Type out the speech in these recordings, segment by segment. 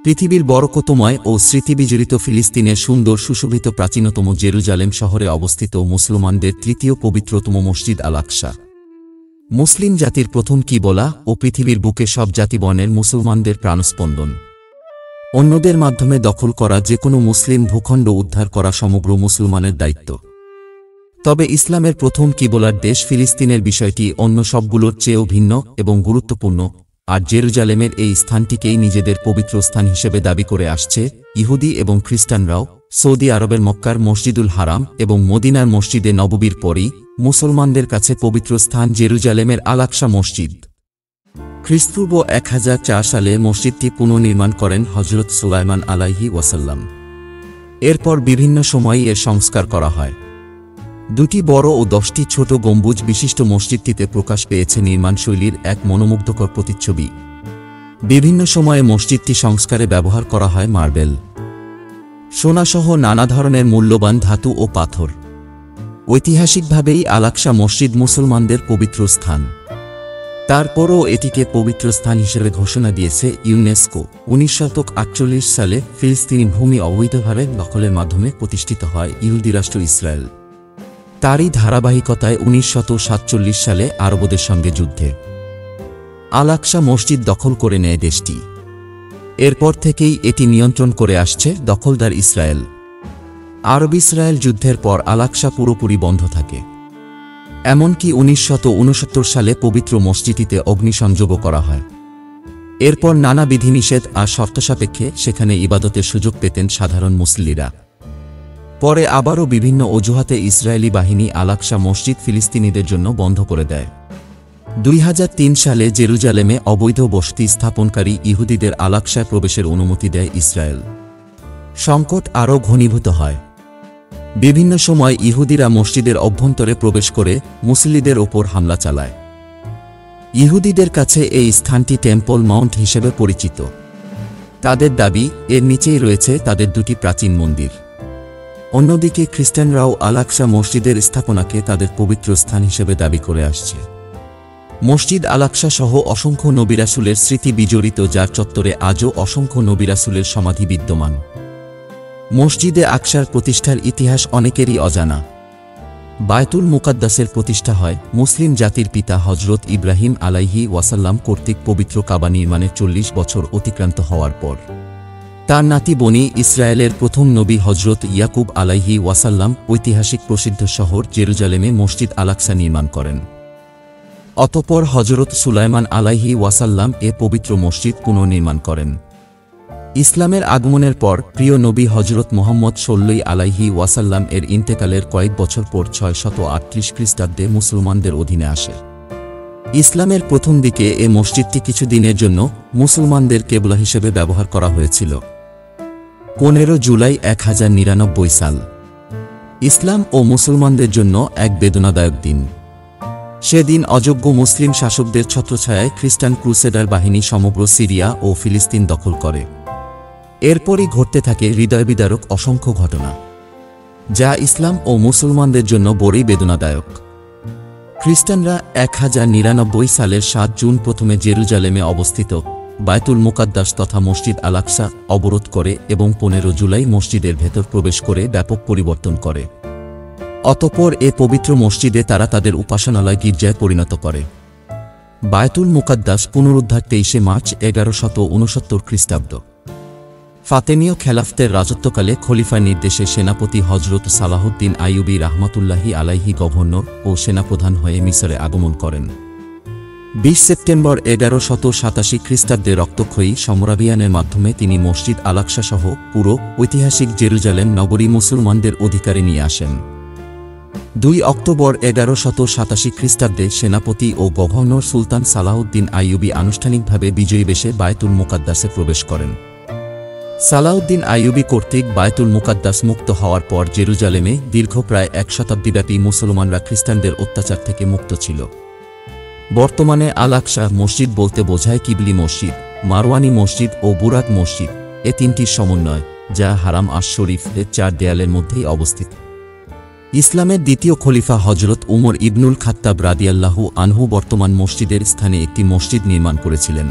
পৃথিবীর বরকতময় ও স্মৃতিবিজড়িত ফিলিস্তিনের সুন্দর সুশোভিত প্রাচীনতম জেরুজালেম শহরে অবস্থিত মুসলমানদের তৃতীয় পবিত্রতম মসজিদ আল আকসা। মুসলিম জাতির প্রথম কিবলা ও পৃথিবীর বুকে সব জাতিবর্ণের মুসলমানদের প্রাণস্পন্দন। অন্যদের মাধ্যমে দখল করা যে কোনো মুসলিম ভূখণ্ড উদ্ধার করা সমগ্র মুসলমানের দায়িত্ব। তবে ইসলামের প্রথম কিবলার দেশ ফিলিস্তিনের বিষয়টি অন্য সবগুলোর চেয়েও ভিন্ন এবং গুরুত্বপূর্ণ, আর জেরুজালেমের এই স্থানটিকেই নিজেদের পবিত্র স্থান হিসেবে দাবি করে আসছে ইহুদি এবং খ্রিস্টানরাও। সৌদি আরবের মক্কার মসজিদুল হারাম এবং মদিনার মসজিদে নববীর পরই মুসলমানদের কাছে পবিত্র স্থান জেরুজালেমের আল আকসা মসজিদ। খ্রিস্টপূর্ব 1004 সালে মসজিদটি পুনর্নির্মাণ করেন হযরত সুলাইমান আলাইহি ওয়াসাল্লাম। এরপর বিভিন্ন সময়ে এর সংস্কার করা হয়। 2টি বড় ও 10টি ছোট গম্বুজ বিশিষ্ট মসজিদটিতে প্রকাশ পেয়েছে নির্মাণশৈলীর এক মনোমুগ্ধকর প্রতিচ্ছবি। বিভিন্ন সময়ে মসজিদটি সংস্কারে ব্যবহার করা হয় মার্বেল, সোনাসহ নানা ধরনের মূল্যবান ধাতু ও পাথর। ঐতিহাসিকভাবেই আল আকসা মসজিদ মুসলমানদের পবিত্র স্থান। তারপরও এটিকে পবিত্র স্থান হিসেবে ঘোষণা দিয়েছে ইউনেস্কো। 1948 সালে ফিলিস্তিনি ভূমি অবৈধভাবে দখলের মাধ্যমে প্রতিষ্ঠিত হয় ইহুদি রাষ্ট্র ইসরায়েল। তারই ধারাবাহিকতায় 1947 সালে আরবদের সঙ্গে যুদ্ধে আল আকসা মসজিদ দখল করে নেয় দেশটি। এরপর থেকেই এটি নিয়ন্ত্রণ করে আসছে দখলদার ইসরায়েল। আরব ইসরায়েল যুদ্ধের পর আল আকসা পুরোপুরি বন্ধ থাকে। এমনকি 1969 সালে পবিত্র মসজিদটিতে অগ্নিসংযোগও করা হয়। এরপর নানা বিধিনিষেধ আর শর্তসাপেক্ষে সেখানে ইবাদতের সুযোগ পেতেন সাধারণ মুসল্লিরা। পরে আবারও বিভিন্ন অজুহাতে ইসরায়েলি বাহিনী আল আকসা মসজিদ ফিলিস্তিনিদের জন্য বন্ধ করে দেয়। 2003 সালে জেরুজালেমে অবৈধ বসতি স্থাপনকারী ইহুদিদের আল আকসায় প্রবেশের অনুমতি দেয় ইসরায়েল। সংকট আরও ঘনীভূত হয়। বিভিন্ন সময় ইহুদিরা মসজিদের অভ্যন্তরে প্রবেশ করে মুসল্লিদের ওপর হামলা চালায়। ইহুদিদের কাছে এই স্থানটি টেম্পল মাউন্ট হিসেবে পরিচিত। তাদের দাবি, এর নিচেই রয়েছে তাদের 2টি প্রাচীন মন্দির। অন্যদিকে খ্রিস্টানরাও আল আকসা মসজিদের স্থাপনাকে তাদের পবিত্র স্থান হিসেবে দাবি করে আসছে। মসজিদ আল আকসা সহ অসংখ্য নবী রাসূলের স্মৃতি বিজড়িত, যার চত্বরে আজও অসংখ্য নবী রাসূলের সমাধি বিদ্যমান। মসজিদে আকসার প্রতিষ্ঠার ইতিহাস অনেকেরই অজানা। বায়তুল মুকাদ্দাসের প্রতিষ্ঠা হয় মুসলিম জাতির পিতা হযরত ইব্রাহিম আলাইহি ওয়াসাল্লাম কর্তৃক পবিত্র কাবা নির্মাণের 40 বছর অতিক্রান্ত হওয়ার পর। তার নাতি বনি ইসরায়েলের প্রথম নবী হযরত ইয়াকুব আলাইহি ওয়াসাল্লাম ঐতিহাসিক প্রসিদ্ধ শহর জেরুজালেমে মসজিদ আল আকসা নির্মাণ করেন। অতঃপর হযরত সুলাইমান আলাইহি ওয়াসাল্লাম এ পবিত্র মসজিদ পুনর্নির্মাণ করেন। ইসলামের আগমনের পর প্রিয় নবী হযরত মুহাম্মদ সাল্লাল্লাহু আলাইহি ওয়াসাল্লাম এর ইন্তেকালের কয়েক বছর পর 638 খ্রিস্টাব্দে মুসলমানদের অধীনে আসে। ইসলামের প্রথম দিকে এ মসজিদটি কিছু দিনের জন্য মুসলমানদের কেবলা হিসেবে ব্যবহার করা হয়েছিল। 15 জুলাই 1099 সাল ইসলাম ও মুসলমানদের জন্য এক বেদনাদায়ক দিন। সেদিন অযোগ্য মুসলিম শাসকদের ছত্রছায়ায় খ্রিস্টান ক্রুসেডার বাহিনী সমগ্র সিরিয়া ও ফিলিস্তিন দখল করে। এরপরই ঘটতে থাকে হৃদয়বিদারক অসংখ্য ঘটনা, যা ইসলাম ও মুসলমানদের জন্য বড়ই বেদনাদায়ক। খ্রিস্টানরা 1099 সালের 7 জুন প্রথমে জেরুজালেমে অবস্থিত বায়তুল মুকাদ্দাস তথা মসজিদ আল আকসা অবরোধ করে এবং 15 জুলাই মসজিদের ভেতর প্রবেশ করে ব্যাপক পরিবর্তন করে। অতঃপর এ পবিত্র মসজিদে তারা তাদের উপাসনালয় গির্জায় পরিণত করে। বায়তুল মুকাদ্দাস পুনরুদ্ধার 23 মার্চ 1169 খ্রিস্টাব্দ। ফাতেমীয় খেলাফতের রাজত্বকালে খলিফার নির্দেশে সেনাপতি হযরত সালাহউদ্দিন আইয়ুবী রাহমাতুল্লাহি আলাইহি গভর্নর ও সেনাপ্রধান হয়ে মিসরে আগমন করেন। 20 সেপ্টেম্বর 1187 খ্রিস্টাব্দে রক্তক্ষয়ী সমরাভিয়ানের মাধ্যমে তিনি মসজিদ আল আকসা সহ পুরো ঐতিহাসিক জেরুজালেম নগরী মুসলমানদের অধিকারে নিয়ে আসেন। 2 অক্টোবর 1187 খ্রিস্টাব্দে সেনাপতি ও গভর্নর সুলতান সালাহউদ্দিন আইয়ুবী আনুষ্ঠানিকভাবে বিজয়ী বেশে বায়তুল মুকাদ্দাসে প্রবেশ করেন। সালাহউদ্দিন আইয়ুবী কর্তৃক বায়তুল মুকাদ্দাস মুক্ত হওয়ার পর জেরুজালেমে দীর্ঘ প্রায় 1 শতাব্দীব্যাপী মুসলমানরা খ্রিস্টানদের অত্যাচার থেকে মুক্ত ছিল। বর্তমানে আল আকসা মসজিদ বলতে বোঝায় কিবলি মসজিদ, মারওয়ানি মসজিদ ও বুরাক মসজিদ, এ 3টির সমন্বয়, যা হারাম আশ-শরীফ এর 4 দেয়ালের মধ্যেই অবস্থিত। ইসলামের দ্বিতীয় খলিফা হযরত উমর ইবনুল খাত্তাব রাদিয়াল্লাহু আনহু বর্তমান মসজিদের স্থানে একটি মসজিদ নির্মাণ করেছিলেন।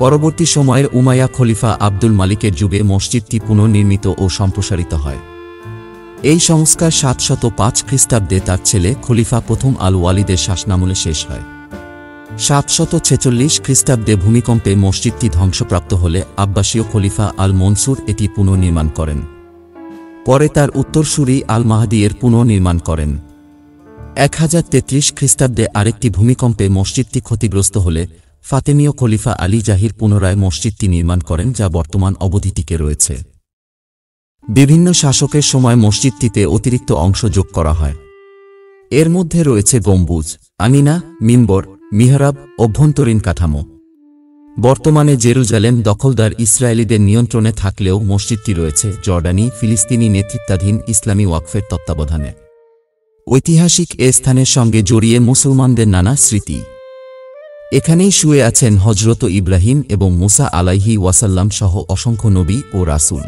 পরবর্তী সময়ের উমাইয়া খলিফা আব্দুল মালিকের যুগে মসজিদটি পুনর্নির্মিত ও সম্প্রসারিত হয়। এই সংস্কার 705 খ্রিস্টাব্দে তার ছেলে খলিফা প্রথম আল ওয়ালিদের শাসনামলে শেষ হয়। 746 খ্রিস্টাব্দে ভূমিকম্পে মসজিদটি ধ্বংসপ্রাপ্ত হলে আব্বাসীয় খলিফা আল মনসুর এটি পুনর্নির্মাণ করেন। পরে তার উত্তরসূরি আল মাহদী এর পুনর্নির্মাণ করেন। 1033 খ্রিস্টাব্দে আরেকটি ভূমিকম্পে মসজিদটি ক্ষতিগ্রস্ত হলে ফাতেমীয় খলিফা আলী জাহির পুনরায় মসজিদটি নির্মাণ করেন, যা বর্তমান অবধি টিকে রয়েছে। বিভিন্ন শাসকের সময় মসজিদটিতে অতিরিক্ত অংশ যোগ করা হয়। এর মধ্যে রয়েছে গম্বুজ, আমিনা, মিম্বর, মিহরাব, অভ্যন্তরীণ কাঠামো। বর্তমানে জেরুজালেম দখলদার ইসরায়েলিদের নিয়ন্ত্রণে থাকলেও মসজিদটি রয়েছে জর্ডানি ফিলিস্তিনি নেতৃত্বাধীন ইসলামী ওয়াকফের তত্ত্বাবধানে। ঐতিহাসিক এ স্থানের সঙ্গে জড়িয়ে মুসলমানদের নানা স্মৃতি। এখানেই শুয়ে আছেন হজরত ইব্রাহিম এবং মুসা আলাইহি ওয়াসাল্লাম সহ অসংখ্য নবী ও রাসূল।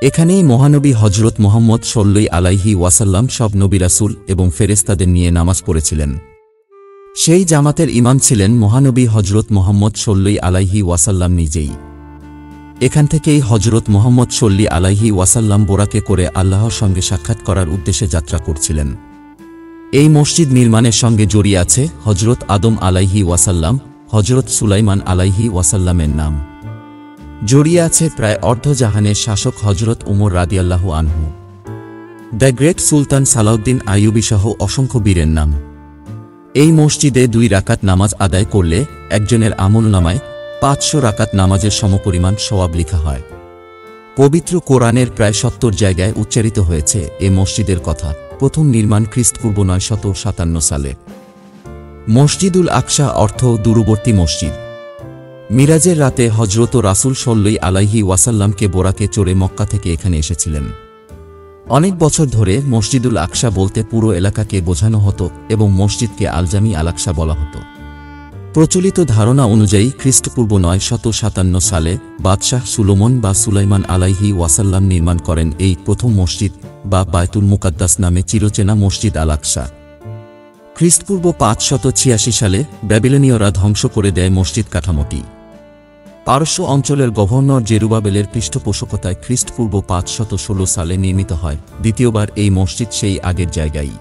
এখানেই মহানবী হজরত মুহাম্মদ সাল্লাল্লাহু আলাইহি ওয়াসাল্লাম সব নবী রাসূল এবং ফেরেশতাদের নিয়ে নামাজ পড়েছিলেন। সেই জামাতের ইমাম ছিলেন মহানবী হজরত মুহাম্মদ সাল্লাল্লাহু আলাইহি ওয়াসাল্লাম নিজেই। এখান থেকেই হজরত মুহাম্মদ সাল্লাল্লাহু আলাইহি ওয়াসাল্লাম বোরাকে করে আল্লাহর সঙ্গে সাক্ষাৎ করার উদ্দেশ্যে যাত্রা করছিলেন। এই মসজিদ নির্মাণের সঙ্গে জড়িয়ে আছে হজরত আদম আলাইহি ওয়াসাল্লাম, হজরত সুলাইমান আলাইহি ওয়াসাল্লামের নাম। জড়িয়ে আছে প্রায় অর্ধজাহানের শাসক হজরত উমর রাদিয়াল্লাহু আনহু, দ্য গ্রেট সুলতান সালাউদ্দিন আইয়ুবী সহ অসংখ্য বীরের নাম। এই মসজিদে 2 রাকাত নামাজ আদায় করলে একজনের আমলনামায় 500 রাকাত নামাজের সমপরিমাণ সওয়াব লেখা হয়। পবিত্র কোরআনের প্রায় 70 জায়গায় উচ্চারিত হয়েছে এ মসজিদের কথা। প্রথম নির্মাণ খ্রিস্টপূর্ব 957 সালে। মসজিদুল আকসা অর্থ দূরবর্তী মসজিদ। মিরাজের রাতে হজরত রাসূল সাল্লাল্লাহু আলাইহি ওয়াসাল্লামকে বোরাকে চড়ে মক্কা থেকে এখানে এসেছিলেন। অনেক বছর ধরে মসজিদুল আকসা বলতে পুরো এলাকাকে বোঝানো হতো এবং মসজিদকে আলজামি আল আকসা বলা হতো। প্রচলিত ধারণা অনুযায়ী খ্রিস্টপূর্ব 957 সালে বাদশাহ সুলোমন বা সুলাইমান আলাইহি ওয়াসাল্লাম নির্মাণ করেন এই প্রথম মসজিদ বা বায়তুল মুকাদ্দাস নামে চিরচেনা মসজিদ আল আকসা। খ্রিস্টপূর্ব 586 সালে ব্যাবিলনীয়রা ধ্বংস করে দেয় মসজিদ কাঠামোটি। পারস্য অঞ্চলের গভর্নর জেরুবাবেলের পৃষ্ঠপোষকতায় খ্রিস্টপূর্ব 516 সালে নির্মিত হয়। দ্বিতীয়বার এই মসজিদ সেই আগের জায়গায়।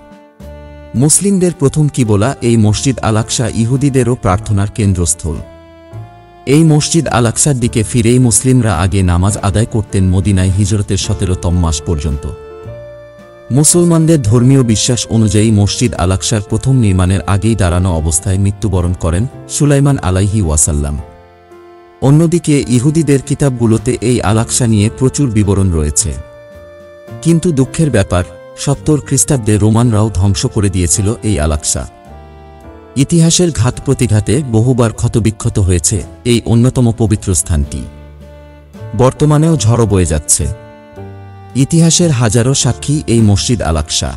মুসলিমদের প্রথম কিবলা এই মসজিদ আল আকসা ইহুদিদেরও প্রার্থনার কেন্দ্রস্থল। এই মসজিদ আল আকসার দিকে ফিরেই মুসলিমরা আগে নামাজ আদায় করতেন মদিনায় হিজরতের 17তম মাস পর্যন্ত। মুসলমানদের ধর্মীয় বিশ্বাস অনুযায়ী মসজিদ আল আকসার প্রথম নির্মাণের আগেই দাঁড়ানো অবস্থায় মৃত্যুবরণ করেন সুলাইমান আলাইহি ওয়াসাল্লাম। অন্যদিকে ইহুদিদের কিতাবগুলোতে এই আল আকসা নিয়ে প্রচুর বিবরণ রয়েছে। কিন্তু দুঃখের ব্যাপার 70 খ্রিস্টাব্দে রোমানরাও ধ্বংস করে দিয়েছিল এই আল আকসা। ইতিহাসের ঘাত প্রতিঘাতে বহুবার ক্ষতবিক্ষত হয়েছে এই অন্যতম পবিত্র স্থানটি। বর্তমানেও ঝড় বয়ে যাচ্ছে। ইতিহাসের হাজারো সাক্ষী এই মসজিদ আল আকসা।